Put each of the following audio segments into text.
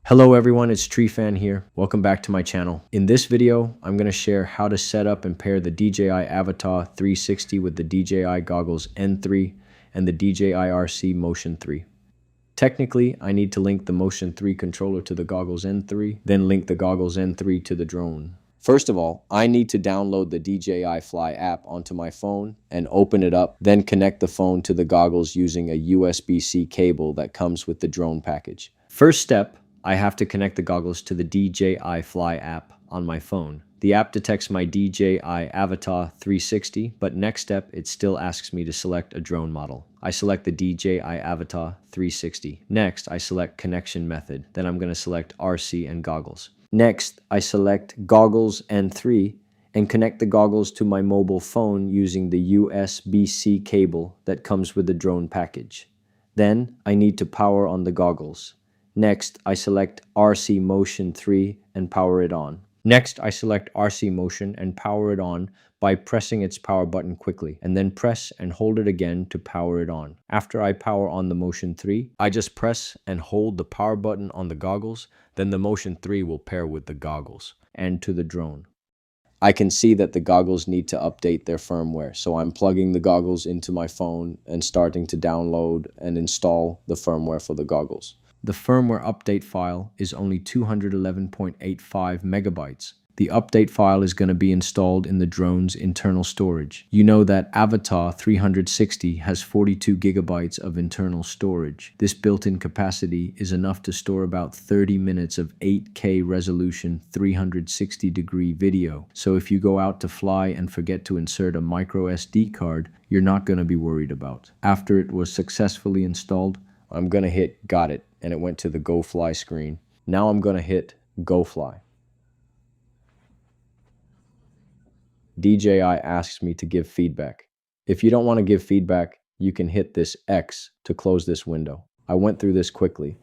Hello everyone, it's TreeFan here. Welcome back to my channel. In this video, I'm going to share how to set up and pair the DJI Avata 360 with the DJI Goggles N3 and the DJI RC Motion 3. Technically, I need to link the Motion 3 controller to the Goggles N3, then link the Goggles N3 to the drone. First of all, I need to download the DJI Fly app onto my phone and open it up, then connect the phone to the goggles using a USB-C cable that comes with the drone package. First step, I have to connect the goggles to the DJI Fly app on my phone. The app detects my DJI Avata 360, but next step, it still asks me to select a drone model. I select the DJI Avata 360. Next, I select connection method. Then I'm going to select RC and goggles. Next, I select Goggles N3 and connect the goggles to my mobile phone using the USB-C cable that comes with the drone package. Then, I need to power on the goggles. Next, I select RC Motion 3 and power it on. Next, I select RC Motion and power it on by pressing its power button quickly, and then press and hold it again to power it on. After I power on the Motion 3, I just press and hold the power button on the goggles, then the Motion 3 will pair with the goggles and to the drone. I can see that the goggles need to update their firmware, so I'm plugging the goggles into my phone and starting to download and install the firmware for the goggles. The firmware update file is only 211.85 megabytes. The update file is going to be installed in the drone's internal storage. You know that Avata 360 has 42 gigabytes of internal storage. This built-in capacity is enough to store about 30 minutes of 8K resolution 360-degree video. So if you go out to fly and forget to insert a micro SD card, you're not going to be worried about. After it was successfully installed, I'm going to hit Got It, and it went to the Go Fly screen. Now I'm going to hit Go Fly. DJI asks me to give feedback. If you don't want to give feedback, you can hit this X to close this window. I went through this quickly.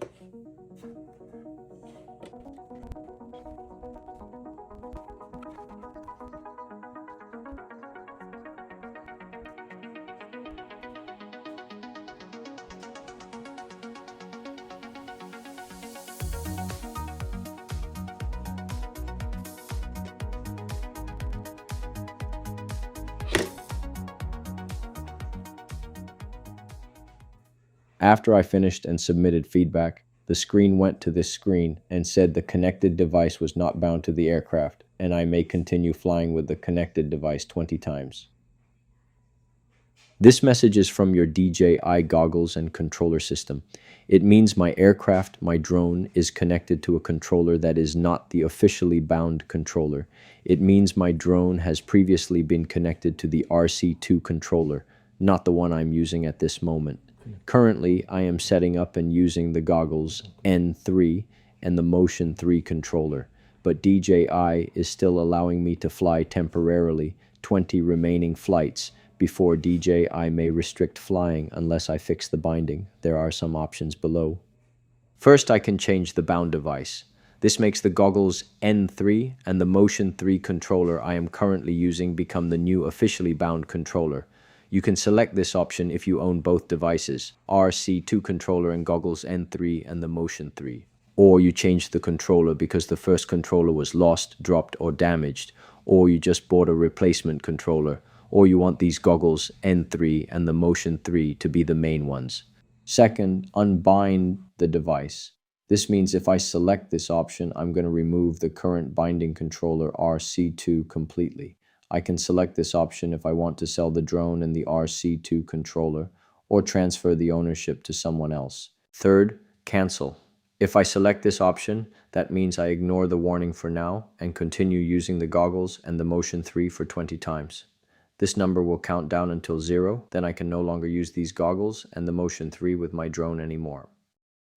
After I finished and submitted feedback, the screen went to this screen and said the connected device was not bound to the aircraft, and I may continue flying with the connected device 20 times. This message is from your DJI goggles and controller system. It means my aircraft, my drone, is connected to a controller that is not the officially bound controller. It means my drone has previously been connected to the RC2 controller, not the one I'm using at this moment. Currently, I am setting up and using the Goggles N3 and the Motion 3 controller, but DJI is still allowing me to fly temporarily 20 remaining flights before DJI may restrict flying unless I fix the binding. There are some options below. First, I can change the bound device. This makes the Goggles N3 and the Motion 3 controller I am currently using become the new officially bound controller. You can select this option if you own both devices, RC2 controller and Goggles N3 and the Motion 3. Or you change the controller because the first controller was lost, dropped, or damaged, or you just bought a replacement controller, or you want these Goggles N3 and the Motion 3 to be the main ones. Second, unbind the device. This means if I select this option, I'm going to remove the current binding controller RC2 completely. I can select this option if I want to sell the drone and the RC2 controller or transfer the ownership to someone else. Third, cancel. If I select this option, that means I ignore the warning for now and continue using the goggles and the Motion 3 for 20 times. This number will count down until 0, then I can no longer use these goggles and the Motion 3 with my drone anymore.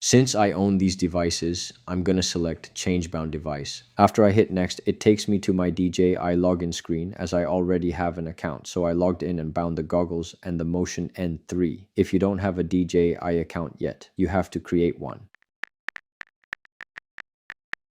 Since I own these devices, I'm going to select Change Bound Device. After I hit Next, it takes me to my DJI login screen as I already have an account, so I logged in and bound the goggles and the Motion N3. If you don't have a DJI account yet, you have to create one.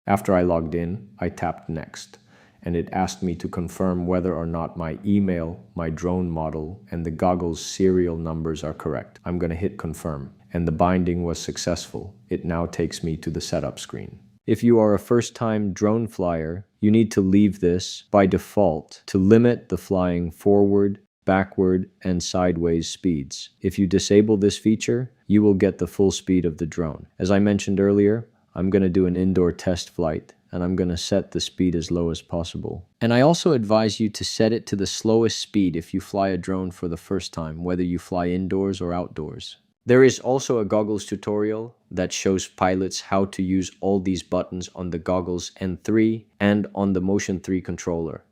After I logged in, I tapped Next, and it asked me to confirm whether or not my email, my drone model, and the goggles serial numbers are correct. I'm going to hit confirm, and the binding was successful. It now takes me to the setup screen. If you are a first-time drone flyer, you need to leave this by default to limit the flying forward, backward, and sideways speeds. If you disable this feature, you will get the full speed of the drone. As I mentioned earlier, I'm going to do an indoor test flight, and I'm going to set the speed as low as possible. And I also advise you to set it to the slowest speed if you fly a drone for the first time, whether you fly indoors or outdoors. There is also a goggles tutorial that shows pilots how to use all these buttons on the goggles N3 and on the Motion 3 controller.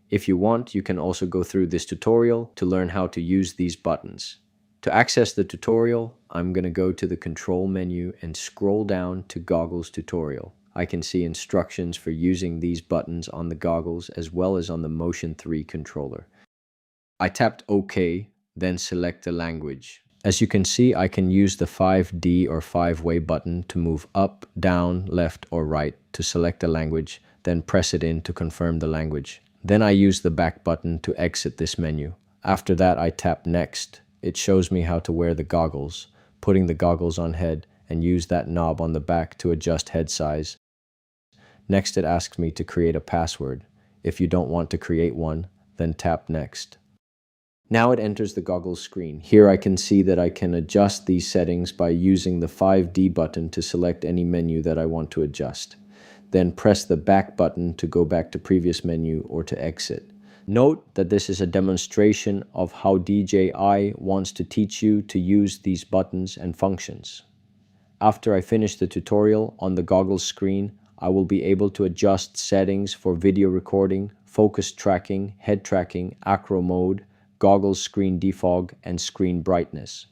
If you want, you can also go through this tutorial to learn how to use these buttons. To access the tutorial, I'm going to go to the control menu and scroll down to goggles tutorial. I can see instructions for using these buttons on the goggles as well as on the Motion 3 controller. I tapped OK, then select the language. As you can see, I can use the 5D or 5-way button to move up, down, left, or right to select the language, then press it in to confirm the language. Then I use the back button to exit this menu. After that, I tap Next. It shows me how to wear the goggles, putting the goggles on head, and use that knob on the back to adjust head size. Next, it asks me to create a password. If you don't want to create one, then tap Next. Now it enters the goggles screen. Here I can see that I can adjust these settings by using the 5D button to select any menu that I want to adjust. Then press the back button to go back to previous menu or to exit. Note that this is a demonstration of how DJI wants to teach you to use these buttons and functions. After I finish the tutorial on the goggles screen, I will be able to adjust settings for video recording, focus tracking, head tracking, acro mode, goggles screen defog, and screen brightness.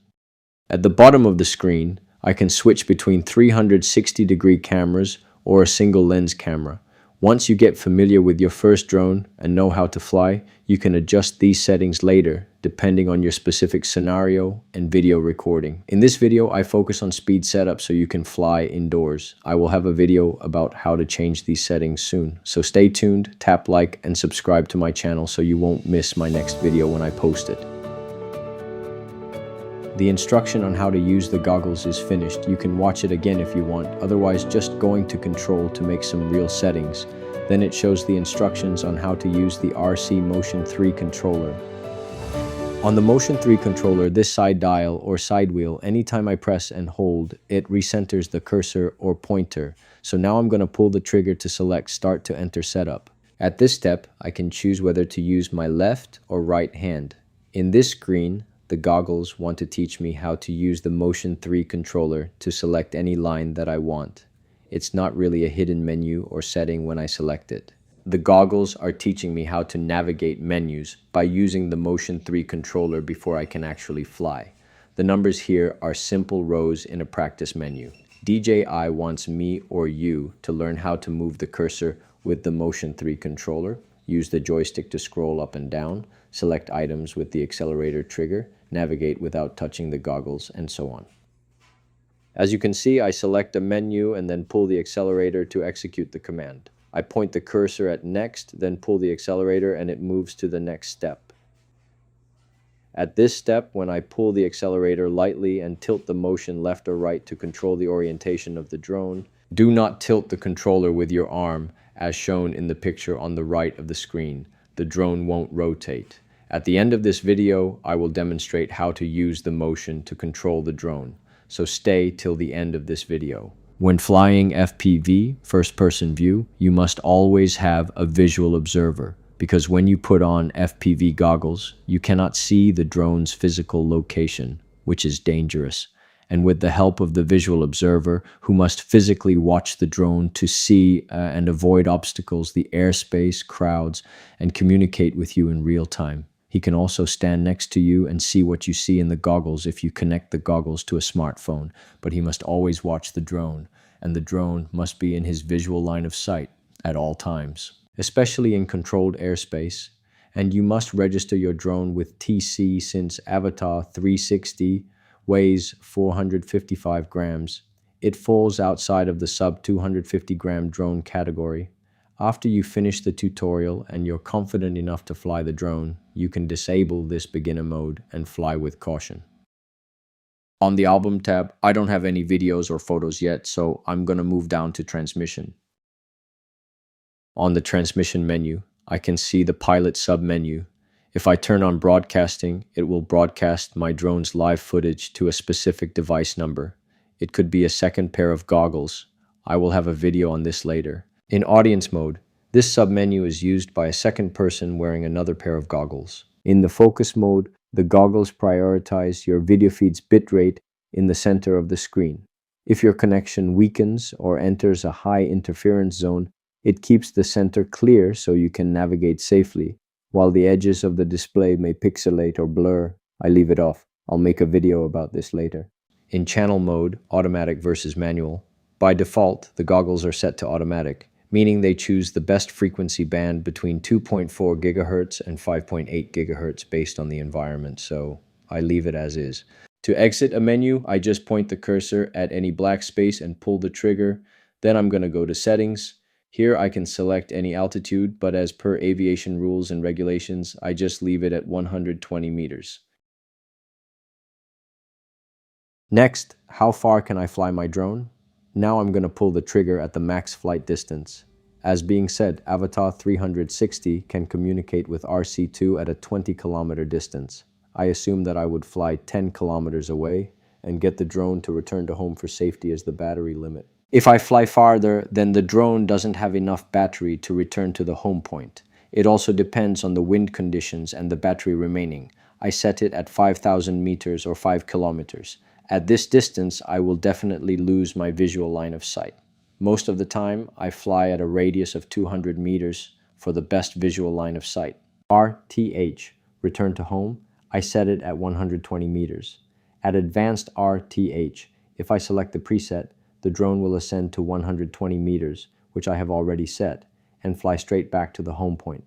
At the bottom of the screen, I can switch between 360-degree cameras or a single lens camera. Once you get familiar with your first drone and know how to fly, you can adjust these settings later, depending on your specific scenario and video recording. In this video, I focus on speed setup so you can fly indoors. I will have a video about how to change these settings soon. So stay tuned, tap like, and subscribe to my channel so you won't miss my next video when I post it. The instruction on how to use the goggles is finished. You can watch it again if you want, otherwise just going to control to make some real settings. Then it shows the instructions on how to use the RC Motion 3 controller. On the Motion 3 controller, this side dial or side wheel, anytime I press and hold, it recenters the cursor or pointer. So now I'm going to pull the trigger to select Start to enter setup. At this step, I can choose whether to use my left or right hand. In this screen, the goggles want to teach me how to use the Motion 3 controller to select any line that I want. It's not really a hidden menu or setting when I select it. The goggles are teaching me how to navigate menus by using the Motion 3 controller before I can actually fly. The numbers here are simple rows in a practice menu. DJI wants me or you to learn how to move the cursor with the Motion 3 controller, use the joystick to scroll up and down, select items with the accelerator trigger, navigate without touching the goggles, and so on. As you can see, I select a menu and then pull the accelerator to execute the command. I point the cursor at next, then pull the accelerator and it moves to the next step. At this step, when I pull the accelerator lightly and tilt the motion left or right to control the orientation of the drone, do not tilt the controller with your arm as shown in the picture on the right of the screen. The drone won't rotate. At the end of this video, I will demonstrate how to use the motion to control the drone, so stay till the end of this video. When flying FPV, first-person view, you must always have a visual observer, because when you put on FPV goggles, you cannot see the drone's physical location, which is dangerous. And with the help of the visual observer, who must physically watch the drone to see and avoid obstacles, the airspace, crowds, and communicate with you in real time. He can also stand next to you and see what you see in the goggles if you connect the goggles to a smartphone, but he must always watch the drone, and the drone must be in his visual line of sight at all times, especially in controlled airspace. And you must register your drone with TC since Avata 360 weighs 455 grams. It falls outside of the sub 250 gram drone category. After you finish the tutorial and you're confident enough to fly the drone, you can disable this beginner mode and fly with caution. On the album tab, I don't have any videos or photos yet, so I'm going to move down to transmission. On the transmission menu, I can see the pilot sub-menu. If I turn on broadcasting, it will broadcast my drone's live footage to a specific device number. It could be a second pair of goggles. I will have a video on this later. In audience mode, this sub-menu is used by a second person wearing another pair of goggles. In the focus mode, the goggles prioritize your video feed's bitrate in the center of the screen. If your connection weakens or enters a high interference zone, it keeps the center clear so you can navigate safely. While the edges of the display may pixelate or blur, I leave it off. I'll make a video about this later. In channel mode, automatic versus manual, by default, the goggles are set to automatic, meaning they choose the best frequency band between 2.4 GHz and 5.8 GHz based on the environment, so I leave it as is. To exit a menu, I just point the cursor at any black space and pull the trigger. Then I'm going to go to settings. Here I can select any altitude, but as per aviation rules and regulations, I just leave it at 120 meters. Next, how far can I fly my drone? Now I'm going to pull the trigger at the max flight distance. As being said, Avata 360 can communicate with RC2 at a 20-kilometer distance. I assume that I would fly 10 kilometers away and get the drone to return to home for safety as the battery limit. If I fly farther, then the drone doesn't have enough battery to return to the home point. It also depends on the wind conditions and the battery remaining. I set it at 5,000 meters or 5 kilometers. At this distance, I will definitely lose my visual line of sight. Most of the time, I fly at a radius of 200 meters for the best visual line of sight. RTH, return to home, I set it at 120 meters. At advanced RTH, if I select the preset, the drone will ascend to 120 meters, which I have already set, and fly straight back to the home point.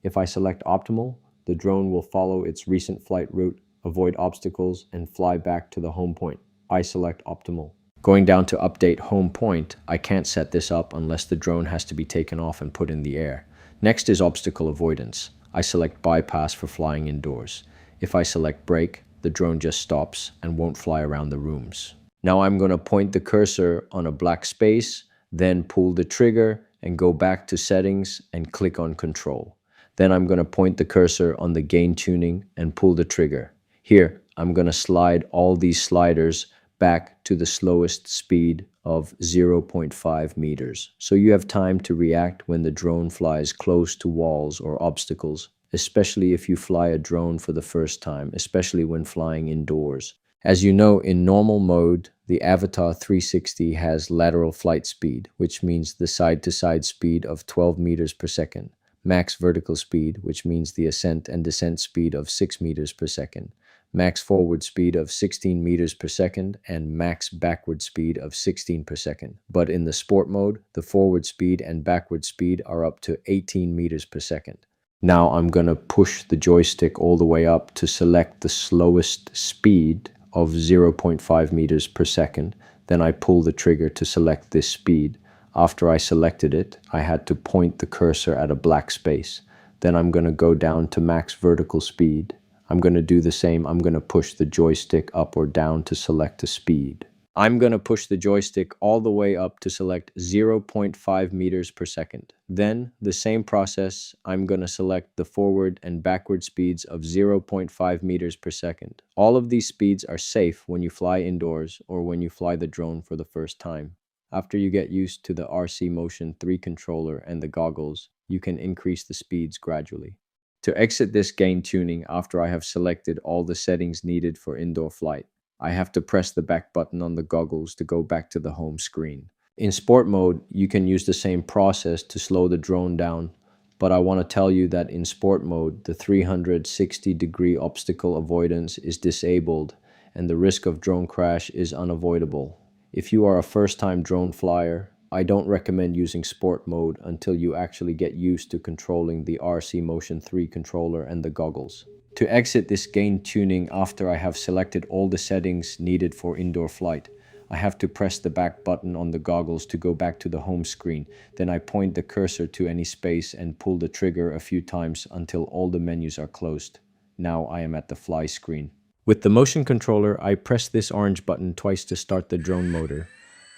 If I select optimal, the drone will follow its recent flight route, avoid obstacles, and fly back to the home point. I select optimal. Going down to update home point, I can't set this up unless the drone has to be taken off and put in the air. Next is obstacle avoidance. I select bypass for flying indoors. If I select brake, the drone just stops and won't fly around the rooms. Now I'm going to point the cursor on a black space, then pull the trigger and go back to settings and click on control. Then I'm going to point the cursor on the gain tuning and pull the trigger. Here, I'm going to slide all these sliders back to the slowest speed of 0.5 meters. So you have time to react when the drone flies close to walls or obstacles, especially if you fly a drone for the first time, especially when flying indoors. As you know, in normal mode, the Avata 360 has lateral flight speed, which means the side-to-side speed of 12 meters per second, max vertical speed, which means the ascent and descent speed of 6 meters per second, max forward speed of 16 meters per second, and max backward speed of 16 per second. But in the sport mode, the forward speed and backward speed are up to 18 meters per second. Now I'm going to push the joystick all the way up to select the slowest speed of 0.5 meters per second. Then I pull the trigger to select this speed. After I selected it, I had to point the cursor at a black space. Then I'm going to go down to max vertical speed. I'm going to do the same. I'm going to push the joystick up or down to select a speed. I'm going to push the joystick all the way up to select 0.5 meters per second. Then, the same process, I'm going to select the forward and backward speeds of 0.5 meters per second. All of these speeds are safe when you fly indoors or when you fly the drone for the first time. After you get used to the RC Motion 3 controller and the goggles, you can increase the speeds gradually. To exit this gain tuning after I have selected all the settings needed for indoor flight, I have to press the back button on the goggles to go back to the home screen. In sport mode, you can use the same process to slow the drone down, but I want to tell you that in sport mode, the 360-degree obstacle avoidance is disabled and the risk of drone crash is unavoidable. If you are a first-time drone flyer, I don't recommend using sport mode until you actually get used to controlling the RC Motion 3 controller and the goggles. To exit this gain tuning after I have selected all the settings needed for indoor flight, I have to press the back button on the goggles to go back to the home screen. Then I point the cursor to any space and pull the trigger a few times until all the menus are closed. Now I am at the fly screen. With the motion controller, I press this orange button twice to start the drone motor.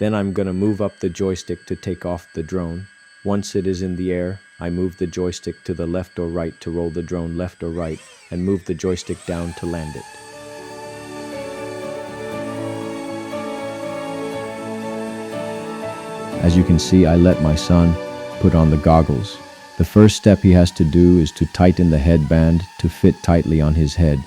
Then I'm gonna move up the joystick to take off the drone. Once it is in the air, I move the joystick to the left or right to roll the drone left or right, and move the joystick down to land it. As you can see, I let my son put on the goggles. The first step he has to do is to tighten the headband to fit tightly on his head.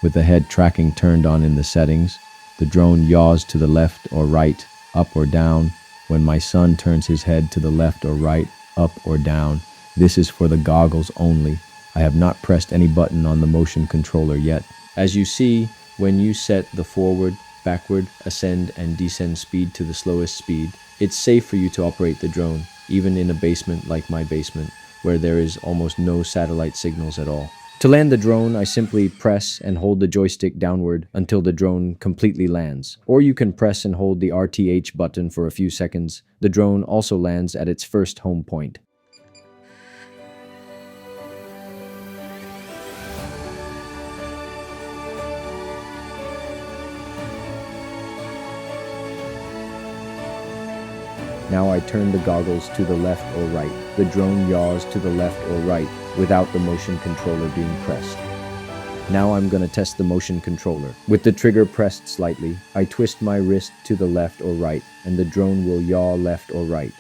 With the head tracking turned on in the settings, the drone yaws to the left or right, up or down. When my son turns his head to the left or right, up or down, this is for the goggles only. I have not pressed any button on the motion controller yet. As you see, when you set the forward, backward, ascend and descend speed to the slowest speed, it's safe for you to operate the drone, even in a basement like my basement, where there is almost no satellite signals at all. To land the drone, I simply press and hold the joystick downward until the drone completely lands. Or you can press and hold the RTH button for a few seconds. The drone also lands at its first home point. Now I turn the goggles to the left or right. The drone yaws to the left or right without the motion controller being pressed. Now I'm gonna test the motion controller. With the trigger pressed slightly, I twist my wrist to the left or right, and the drone will yaw left or right.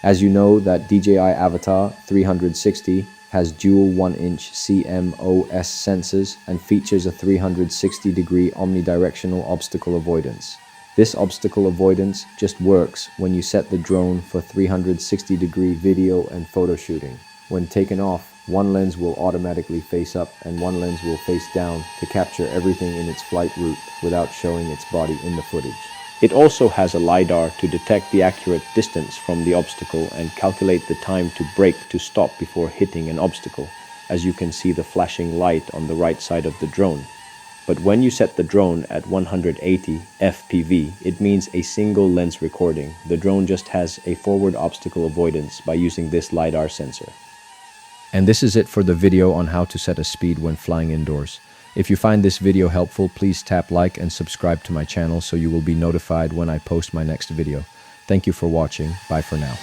As you know, that DJI Avata 360 has dual 1-inch CMOS sensors and features a 360-degree omnidirectional obstacle avoidance. This obstacle avoidance just works when you set the drone for 360-degree video and photo shooting. When taken off, one lens will automatically face up and one lens will face down to capture everything in its flight route without showing its body in the footage. It also has a LiDAR to detect the accurate distance from the obstacle and calculate the time to brake to stop before hitting an obstacle, as you can see the flashing light on the right side of the drone. But when you set the drone at 180 fpv, it means a single lens recording. The drone just has a forward obstacle avoidance by using this LiDAR sensor. And this is it for the video on how to set a speed when flying indoors. If you find this video helpful, please tap like and subscribe to my channel so you will be notified when I post my next video. Thank you for watching. Bye for now.